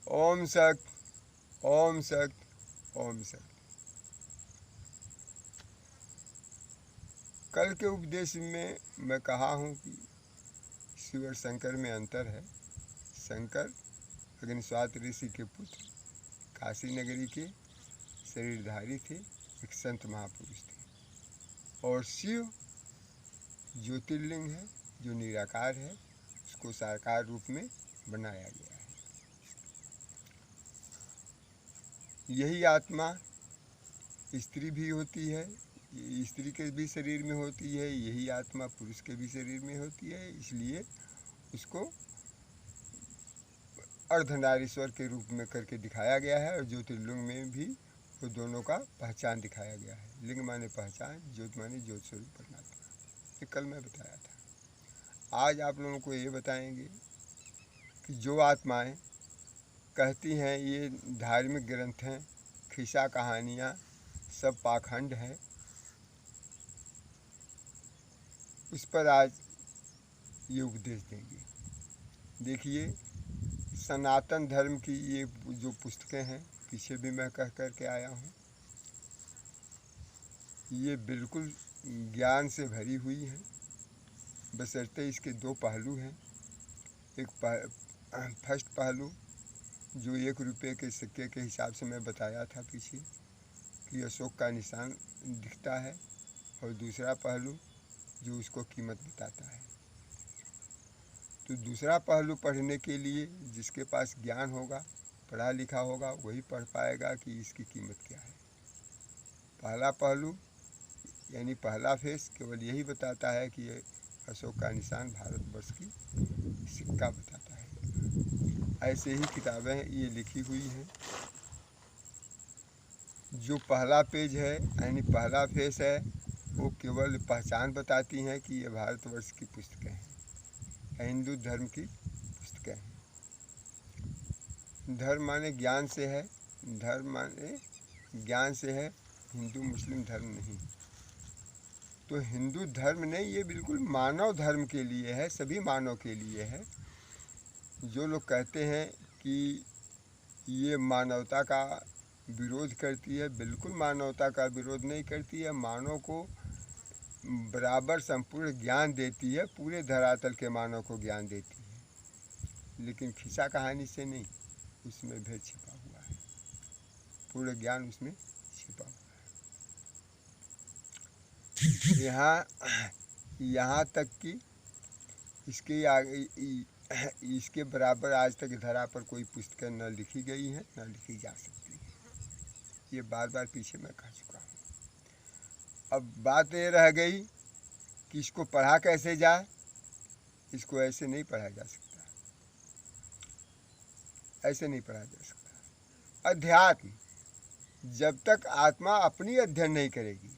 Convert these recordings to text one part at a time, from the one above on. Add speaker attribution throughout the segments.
Speaker 1: ओम सत, ओम सत, ओम सत। कल के उपदेश में मैं कहा हूँ कि शिव और शंकर में अंतर है। शंकर अग्निस्वात ऋषि के पुत्र, काशी नगरी के शरीरधारी थे, एक संत महापुरुष थे। और शिव ज्योतिर्लिंग है जो निराकार है, उसको साकार रूप में बनाया गया है। यही आत्मा स्त्री भी होती है, स्त्री के भी शरीर में होती है, यही आत्मा पुरुष के भी शरीर में होती है। इसलिए उसको अर्धनारीश्वर के रूप में करके दिखाया गया है। और ज्योतिर्लिंग में भी वो दोनों का पहचान दिखाया गया है। लिंग माने पहचान, ज्योत माने ज्योत स्वरूप परमात्मा। ये कल मैं बताया था। आज आप लोगों को ये बताएंगे कि जो आत्माएं कहती हैं ये धार्मिक ग्रंथ हैं, खिस्सा कहानियाँ सब पाखंड है, उस पर आज ये उपदेश देंगे। देखिए, सनातन धर्म की ये जो पुस्तकें हैं, पीछे भी मैं कह कर के आया हूँ, ये बिल्कुल ज्ञान से भरी हुई हैं, बशर्ते इसके दो पहलू हैं। एक फर्स्ट पहलू जो 1 रुपये के सिक्के के हिसाब से मैं बताया था पीछे कि अशोक का निशान दिखता है, और दूसरा पहलू जो उसको कीमत बताता है। तो दूसरा पहलू पढ़ने के लिए जिसके पास ज्ञान होगा, पढ़ा लिखा होगा, वही पढ़ पाएगा कि इसकी कीमत क्या है। पहला पहलू यानी पहला फेस केवल यही बताता है कि ये अशोक का निशान भारतवर्ष की सिक्का बताता है। ऐसे ही किताबें ये लिखी हुई हैं। जो पहला पेज है यानी पहला फेस है, वो केवल पहचान बताती हैं कि ये भारतवर्ष की पुस्तकें हैं, हिंदू धर्म की पुस्तकें हैं। धर्म माने ज्ञान से है, धर्म माने ज्ञान से है, हिंदू मुस्लिम धर्म नहीं। तो हिंदू धर्म नहीं, ये बिल्कुल मानव धर्म के लिए है, सभी मानव के लिए है। जो लोग कहते हैं कि ये मानवता का विरोध करती है, बिल्कुल मानवता का विरोध नहीं करती है, मानव को बराबर संपूर्ण ज्ञान देती है, पूरे धरातल के मानव को ज्ञान देती है। लेकिन खिस्सा कहानी से नहीं, उसमें भेद छिपा हुआ है, पूर्ण ज्ञान उसमें छिपा हुआ है। यहाँ तक कि इसके आगे इसके बराबर आज तक धरा पर कोई पुस्तकें न लिखी गई हैं, न लिखी जा सकती हैं। ये बार बार पीछे मैं कह चुका हूँ। अब बात ये रह गई कि इसको पढ़ा कैसे जाए। इसको ऐसे नहीं पढ़ा जा सकता, ऐसे नहीं पढ़ा जा सकता। अध्यात्म जब तक आत्मा अपनी अध्ययन नहीं करेगी,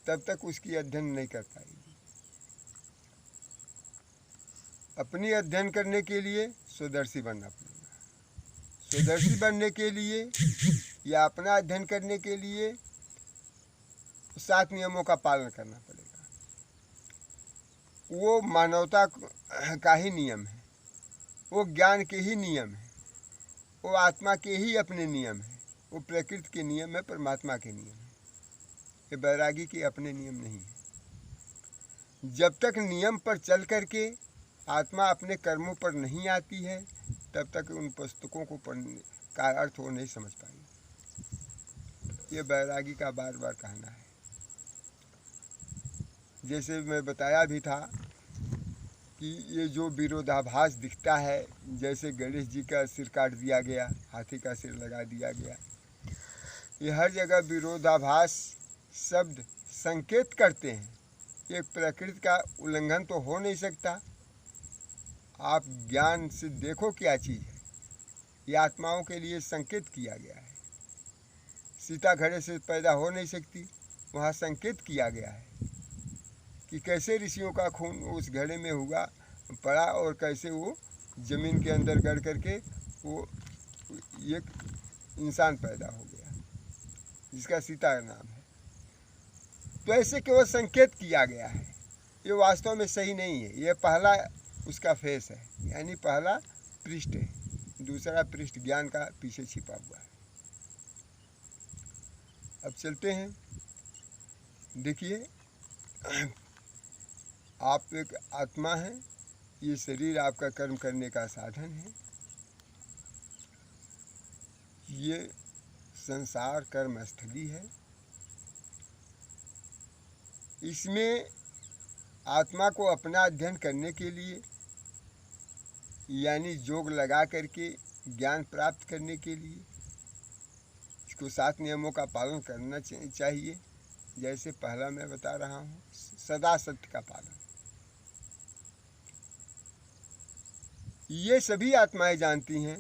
Speaker 1: तब तक उसकी अध्ययन नहीं कर पाएगी। अपनी अध्ययन करने के लिए स्वदर्शी बनना पड़ेगा। स्वदर्शी बनने के लिए या अपना अध्ययन करने के लिए 7 नियमों का पालन करना पड़ेगा। वो मानवता का ही नियम है, वो ज्ञान के ही नियम है, वो आत्मा के ही अपने नियम है, वो प्रकृति के नियम है, परमात्मा के नियम है। ये बैरागी के अपने नियम नहीं है। जब तक नियम पर चल करके आत्मा अपने कर्मों पर नहीं आती है, तब तक उन पुस्तकों को पढ़ने का अर्थ वो नहीं समझ पाएगी। ये बैरागी का बार बार कहना है। जैसे मैं बताया भी था कि ये जो विरोधाभास दिखता है, जैसे गणेश जी का सिर काट दिया गया, हाथी का सिर लगा दिया गया, ये हर जगह विरोधाभास शब्द संकेत करते हैं। ये प्रकृति का उल्लंघन तो हो नहीं सकता। आप ज्ञान से देखो क्या चीज़ है। ये आत्माओं के लिए संकेत किया गया है। सीता घड़े से पैदा हो नहीं सकती, वहाँ संकेत किया गया है कि कैसे ऋषियों का खून उस घड़े में हुआ पड़ा और कैसे वो ज़मीन के अंदर गड़ करके वो एक इंसान पैदा हो गया जिसका सीता का नाम है। तो ऐसे केवल संकेत किया गया है, ये वास्तव में सही नहीं है। ये पहला उसका फेस है, यानी पहला पृष्ठ है, दूसरा पृष्ठ ज्ञान का पीछे छिपा हुआ है। अब चलते हैं। देखिए, आप एक आत्मा हैं, ये शरीर आपका कर्म करने का साधन है। ये संसार कर्म स्थली है। इसमें आत्मा को अपना अध्ययन करने के लिए, यानी योग लगा करके ज्ञान प्राप्त करने के लिए इसको 7 नियमों का पालन करना चाहिए। जैसे पहला मैं बता रहा हूँ, सदा सत्य का पालन। ये सभी आत्माएं जानती हैं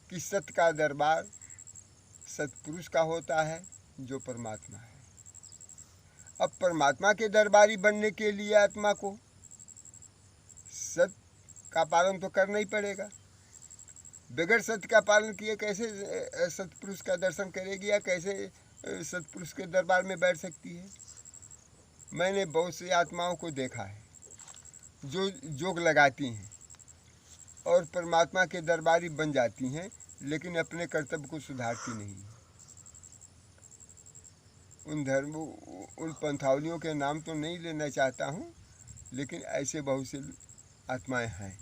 Speaker 1: कि सत्य का दरबार सत्पुरुष का होता है जो परमात्मा है। अब परमात्मा के दरबारी बनने के लिए आत्मा को सत्य का पालन तो करना ही पड़ेगा। बगैर सत्य का पालन किए कैसे सत्पुरुष का दर्शन करेगी या कैसे सत्पुरुष के दरबार में बैठ सकती है। मैंने बहुत सी आत्माओं को देखा है जो जोग लगाती हैं और परमात्मा के दरबारी बन जाती हैं, लेकिन अपने कर्तव्य को सुधारती नहीं है। उन पंथावलियों के नाम तो नहीं लेना चाहता हूँ, लेकिन ऐसे बहुत से आत्माएं हैं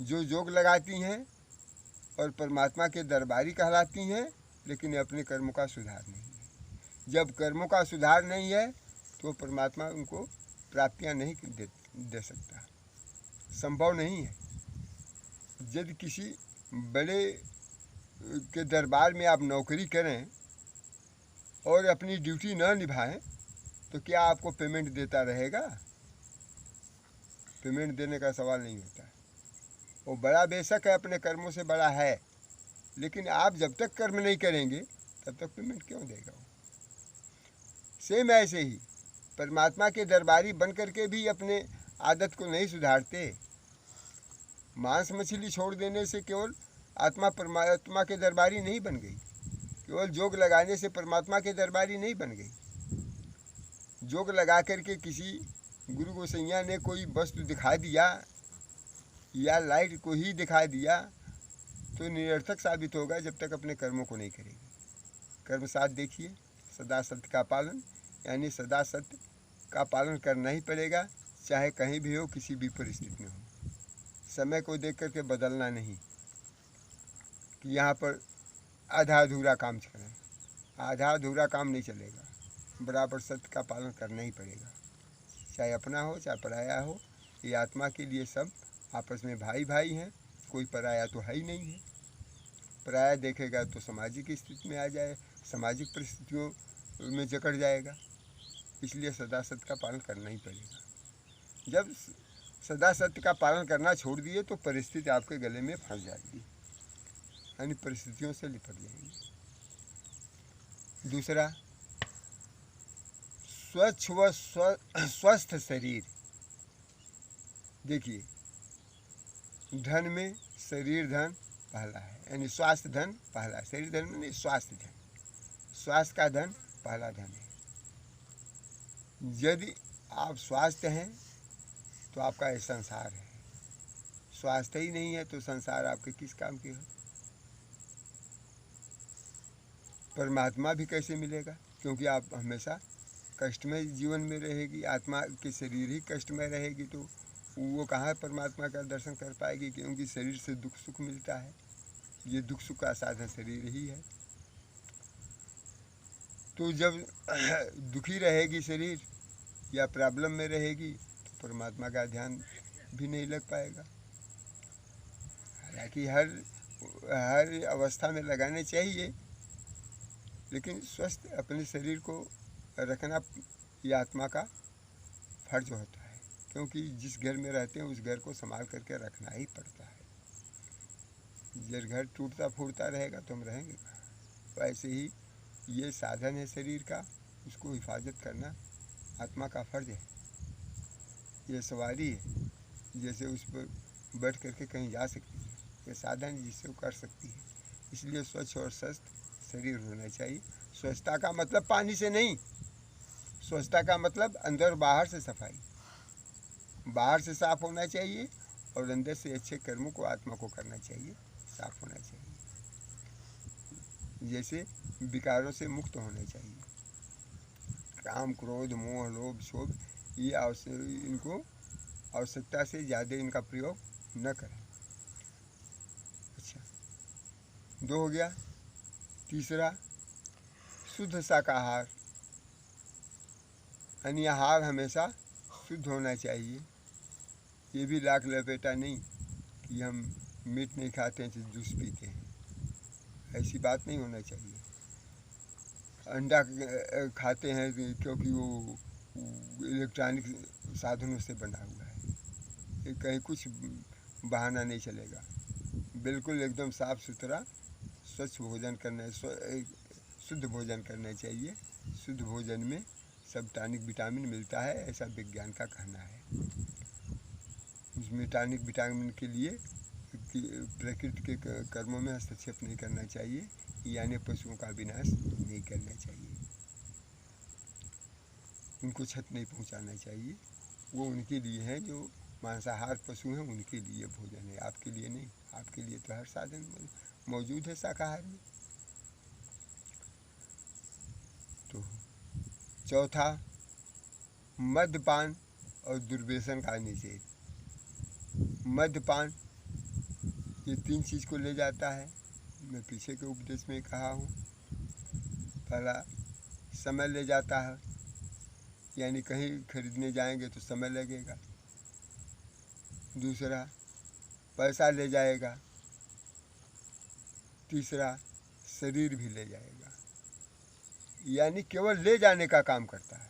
Speaker 1: जो योग लगाती हैं और परमात्मा के दरबारी कहलाती हैं, लेकिन अपने कर्मों का सुधार नहीं है। जब कर्मों का सुधार नहीं है तो परमात्मा उनको प्राप्तियां नहीं दे सकता, संभव नहीं है। यदि किसी बड़े के दरबार में आप नौकरी करें और अपनी ड्यूटी न निभाएं तो क्या आपको पेमेंट देता रहेगा? पेमेंट देने का सवाल नहीं होता। वो बड़ा बेशक है, अपने कर्मों से बड़ा है, लेकिन आप जब तक कर्म नहीं करेंगे तब तक पेमेंट क्यों देगा वो? सेम ऐसे ही परमात्मा के दरबारी बन करके भी अपने आदत को नहीं सुधारते। मांस मछली छोड़ देने से केवल आत्मा परमात्मा के दरबारी नहीं बन गई, केवल जोग लगाने से परमात्मा के दरबारी नहीं बन गई। जोग लगा करके किसी गुरु गोसैया ने कोई वस्तु दिखा दिया या लाइट को ही दिखा दिया तो निरर्थक साबित होगा जब तक अपने कर्मों को नहीं करेगी। कर्म साथ देखिए, सदा सत्य का पालन, यानी सदा सत्य का पालन करना ही पड़ेगा, चाहे कहीं भी हो, किसी भी परिस्थिति में हो। समय को देख करके बदलना नहीं कि यहाँ पर आधा अधूरा काम करें, आधा अधूरा काम नहीं चलेगा। बराबर सत्य का पालन करना ही पड़ेगा, चाहे अपना हो चाहे पराया हो। ये आत्मा के लिए सब आपस में भाई भाई हैं, कोई पराया तो है ही नहीं है। पराया देखेगा तो सामाजिक स्थिति में आ जाए, सामाजिक परिस्थितियों में जकड़ जाएगा। इसलिए सदा सत्य का पालन करना ही पड़ेगा। जब सदा सत्य का पालन करना छोड़ दिए तो परिस्थिति आपके गले में फंस जाएगी, यानी परिस्थितियों से लिपट जाएंगी। दूसरा, स्वच्छ व स्वस्थ शरीर। देखिए, धन में शरीर धन पहला है, यानी स्वास्थ्य धन पहला है। शरीर धन में नहीं, स्वास्थ्य धन, स्वास्थ्य का धन पहला धन है। यदि आप स्वास्थ्य हैं तो आपका ये संसार है, स्वास्थ्य ही नहीं है तो संसार आपके किस काम की हो? परमात्मा भी कैसे मिलेगा? क्योंकि आप हमेशा कष्टमय जीवन में रहेगी, आत्मा के शरीर ही कष्टमय रहेगी तो वो कहाँ परमात्मा का दर्शन कर पाएगी? क्योंकि शरीर से दुख सुख मिलता है, ये दुख सुख का साधन शरीर ही है। तो जब दुखी रहेगी शरीर या प्रॉब्लम में रहेगी तो परमात्मा का ध्यान भी नहीं लग पाएगा। हालांकि हर अवस्था में लगाने चाहिए, लेकिन स्वस्थ अपने शरीर को रखना ये आत्मा का फर्ज होता है, क्योंकि जिस घर में रहते हैं उस घर को संभाल करके रखना ही पड़ता है। जब घर टूटता फूटता रहेगा तो हम रहेंगे कहाँ? वैसे ही ये साधन है शरीर का, उसको हिफाजत करना आत्मा का फर्ज है। ये सवारी है, जैसे उस पर बैठ करके कहीं जा सकती है, ये साधन है जिससे वो कर सकती है। इसलिए स्वच्छ और स्वस्थ शरीर होना चाहिए। स्वच्छता का मतलब पानी से नहीं, स्वच्छता का मतलब अंदर और बाहर से सफाई। बाहर से साफ होना चाहिए और अंदर से अच्छे कर्मों को आत्मा को करना चाहिए, साफ होना चाहिए। जैसे विकारों से मुक्त होना चाहिए। काम, क्रोध, मोह, लोभ, शोभ ये इनको आवश्यकता से ज़्यादा इनका प्रयोग न करें। अच्छा, 2 हो गया। तीसरा, शुद्ध शाकाहार, यानी आहार हमेशा शुद्ध होना चाहिए। ये भी लाख लपेटा नहीं कि हम मीट नहीं खाते हैं तो जूस पीते हैं, ऐसी बात नहीं होना चाहिए। अंडा खाते हैं क्योंकि वो इलेक्ट्रॉनिक साधनों से बना हुआ है, कहीं कुछ बहाना नहीं चलेगा। बिल्कुल एकदम साफ सुथरा स्वच्छ भोजन करना, शुद्ध भोजन करना चाहिए। शुद्ध भोजन में सब टॉनिक विटामिन मिलता है, ऐसा विज्ञान का कहना है। उसमें टॉनिक विटामिन के लिए प्रकृति के कर्मों में हस्तक्षेप नहीं करना चाहिए, यानी पशुओं का विनाश नहीं करना चाहिए, उनको क्षत नहीं पहुंचाना चाहिए। वो उनके लिए है जो मांसाहार पशु हैं, उनके लिए भोजन है, आपके लिए नहीं। आपके लिए तो हर साधन मौजूद है शाकाहार में। तो चौथा, मद्यपान और दुर्व्यसन का निषेध। मद्यपान ये 3 चीज़ को ले जाता है। मैं पीछे के उपदेश में कहा हूँ। पहला, समय ले जाता है, यानी कहीं खरीदने जाएंगे तो समय लगेगा। दूसरा, पैसा ले जाएगा। तीसरा, शरीर भी ले जाएगा, यानी केवल ले जाने का काम करता है।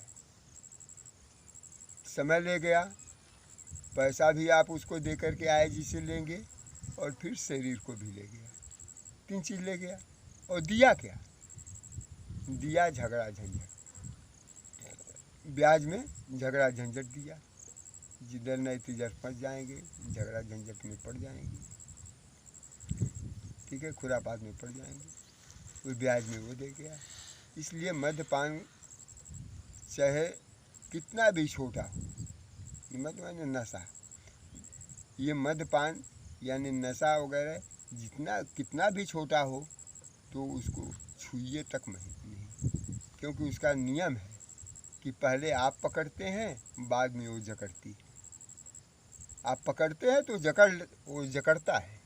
Speaker 1: समय ले गया, पैसा भी आप उसको दे करके आए जिसे लेंगे, और फिर शरीर को भी ले गया। 3 चीज़ ले गया। और दिया क्या? दिया झगड़ा झंझट, ब्याज में झगड़ा झंझट दिया। जिधर नहीं तिधर फंस जाएंगे, झगड़ा झंझट में पड़ जाएंगे, ठीक है, खुरापात में पड़ जाएंगे, वो ब्याज में वो दे गया। इसलिए मद्यपान चाहे कितना भी छोटा हो, मद माने नशा, ये मद्यपान यानी नशा वगैरह जितना कितना भी छोटा हो तो उसको छुइए तक नहीं, क्योंकि उसका नियम है कि पहले आप पकड़ते हैं, बाद में वो जकड़ती है। आप पकड़ते हैं तो वो जकड़ता है,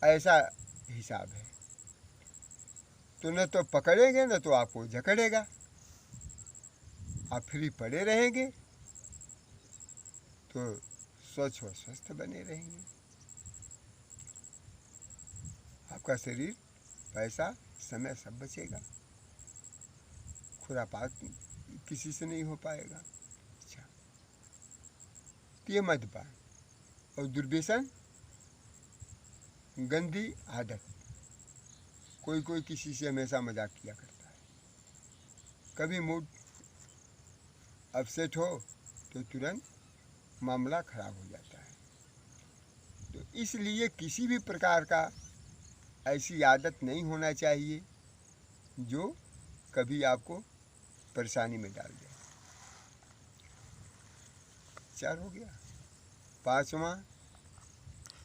Speaker 1: ऐसा हिसाब है। तो न तो पकड़ेंगे न तो आपको जकड़ेगा। आप फ्री पड़े रहेंगे तो स्वच्छ और स्वस्थ बने रहेंगे। आपका शरीर, पैसा, समय सब बचेगा, खुरापात किसी से नहीं हो पाएगा। अच्छा, तो ये मद्यपान और दुर्व्यसन, गंदी आदत। कोई किसी से हमेशा मजाक किया करता है, कभी मूड अपसेट हो तो तुरंत मामला खराब हो जाता है। तो इसलिए किसी भी प्रकार का ऐसी आदत नहीं होना चाहिए जो कभी आपको परेशानी में डाल दे। 4 हो गया। 5वां,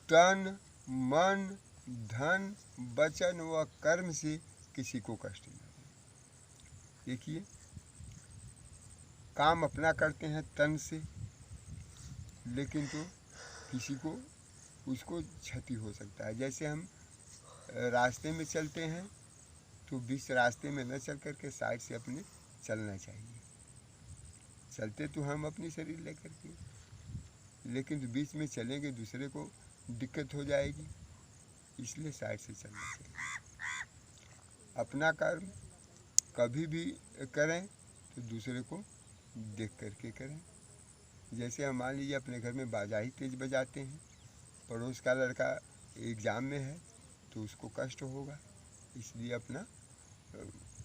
Speaker 1: तन, मन, धन, वचन व कर्म से किसी को कष्ट न दे। देखिए, काम अपना करते हैं तन से, लेकिन तो किसी को उसको क्षति हो सकता है। जैसे हम रास्ते में चलते हैं तो बीच रास्ते में न चल करके साइड से अपने चलना चाहिए। चलते तो हम अपनी शरीर लेकर के, लेकिन तो बीच में चलेंगे दूसरे को दिक्कत हो जाएगी, इसलिए साइड से चलना चाहिए। अपना कर्म कभी भी करें तो दूसरे को देख करके करें। जैसे हम मान लीजिए अपने घर में बाजा ही तेज बजाते हैं, पड़ोस का लड़का एग्ज़ाम में है तो उसको कष्ट होगा, इसलिए अपना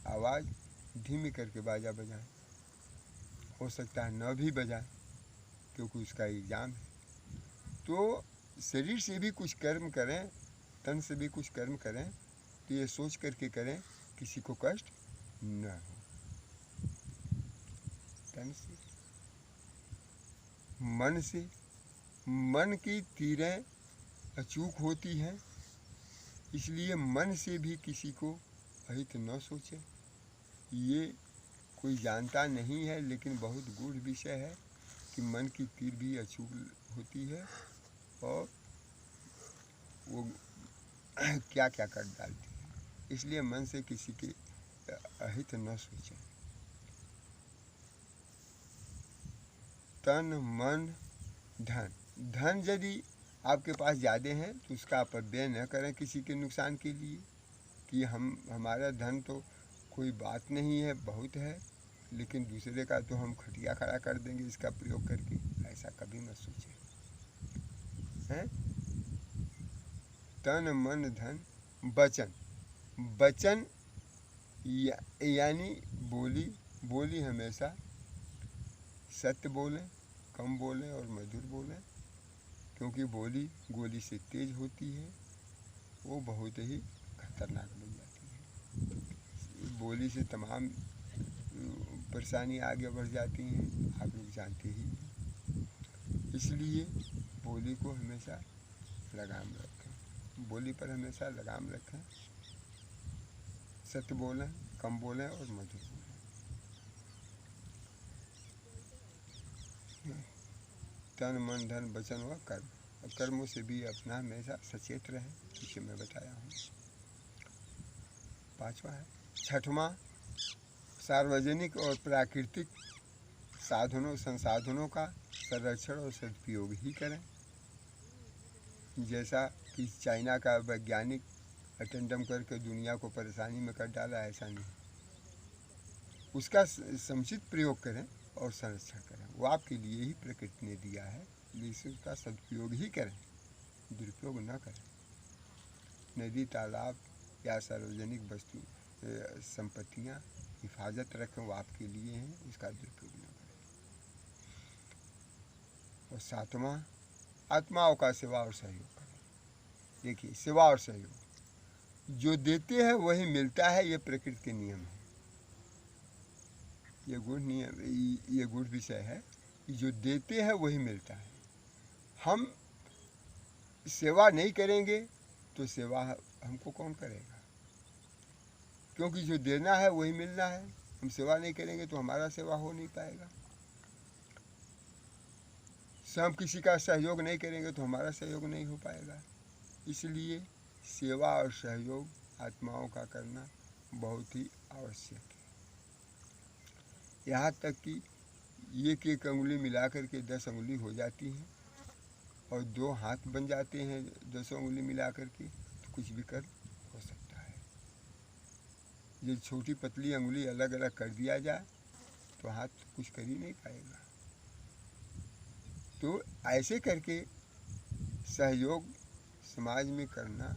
Speaker 1: आवाज़ धीमी करके बाजा बजाएं। हो सकता है न भी बजाएं क्योंकि उसका एग्ज़ाम है। तो शरीर से भी कुछ कर्म करें, तन से भी कुछ कर्म करें, तो ये सोच करके करें किसी को कष्ट न हो। तन से, मन से, मन की तीरें अचूक होती हैं, इसलिए मन से भी किसी को अहित न सोचे। ये कोई जानता नहीं है, लेकिन बहुत गूढ़ विषय है कि मन की तीर भी अचूक होती है और वो क्या क्या कर डालती है। इसलिए मन से किसी के अहित न सोचें। तन मन धन, धन यदि आपके पास ज़्यादा हैं तो उसका अपव्यय न करें किसी के नुकसान के लिए, कि हमारा धन तो कोई बात नहीं है, बहुत है, लेकिन दूसरे का तो हम खटिया खड़ा कर देंगे इसका प्रयोग करके। ऐसा कभी मत सोचें, हैं। तन मन धन वचन, वचन यानी बोली, बोली हमेशा सत्य बोलें, कम बोलें और मधुर बोलें, क्योंकि बोली गोली से तेज होती है, वो बहुत ही खतरनाक बन जाती है। बोली से तमाम परेशानी आगे बढ़ जाती हैं, आप लोग जानते ही हैं। इसलिए बोली को हमेशा लगाम रखें, बोली पर हमेशा लगाम रखें, सत्य बोलें, कम बोलें और मधुर बोलें। तन मन धन वचन व कर्म, और कर्मों से भी अपना हमेशा सचेत रहें, जिसे मैं बताया हूँ। 5वां है। 6वां, सार्वजनिक और प्राकृतिक साधनों संसाधनों का संरक्षण और सदुपयोग ही करें। जैसा कि चाइना का वैज्ञानिक अटेंडम करके दुनिया को परेशानी में कर डाला, ऐसा नहीं। उसका समुचित प्रयोग करें और संरक्षण करें। वो आपके लिए ही प्रकृति ने दिया है, इसलिए उसका सदुपयोग ही करें, दुरुपयोग न करें। नदी तालाब या सार्वजनिक वस्तु संपत्तियाँ हिफाजत रखें, वो आपके लिए हैं, उसका दुरुपयोग न करें। और 7वां, आत्माओं का सेवा और सहयोग करें। देखिए, सेवा और सहयोग, जो देते हैं वही मिलता है, ये प्रकृति के नियम है। ये गुण नियम, ये गुण विषय है कि जो देते हैं वही मिलता है। हम सेवा नहीं करेंगे तो सेवा हमको कौन करेगा, क्योंकि जो देना है वही मिलना है। हम सेवा नहीं करेंगे तो हमारा सेवा हो नहीं पाएगा। हम किसी का सहयोग नहीं करेंगे तो हमारा सहयोग नहीं हो पाएगा। इसलिए सेवा और सहयोग आत्माओं का करना बहुत ही आवश्यक है। यहाँ तक कि एक अंगुली मिलाकर के 10 अंगुली हो जाती हैं, और 2 हाथ बन जाते हैं 10 अंगुली मिलाकर के, तो कुछ भी कर हो सकता है। ये छोटी पतली अंगुली अलग अलग कर दिया जाए तो हाथ कुछ कर ही नहीं पाएगा। तो ऐसे करके सहयोग समाज में करना,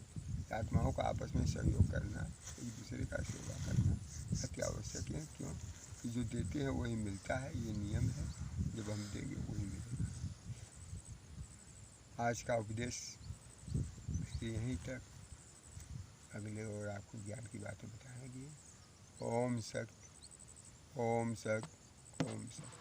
Speaker 1: आत्माओं का आपस में सहयोग करना, एक दूसरे का सेवा करना अति आवश्यक है। क्यों कि जो देते हैं वही मिलता है, ये नियम है। जब हम देंगे वही मिलेगा। आज का उपदेश यहीं तक, अगले और आपको ज्ञान की बातें बताएंगे। ओम सत, ओम सत, ओम सत।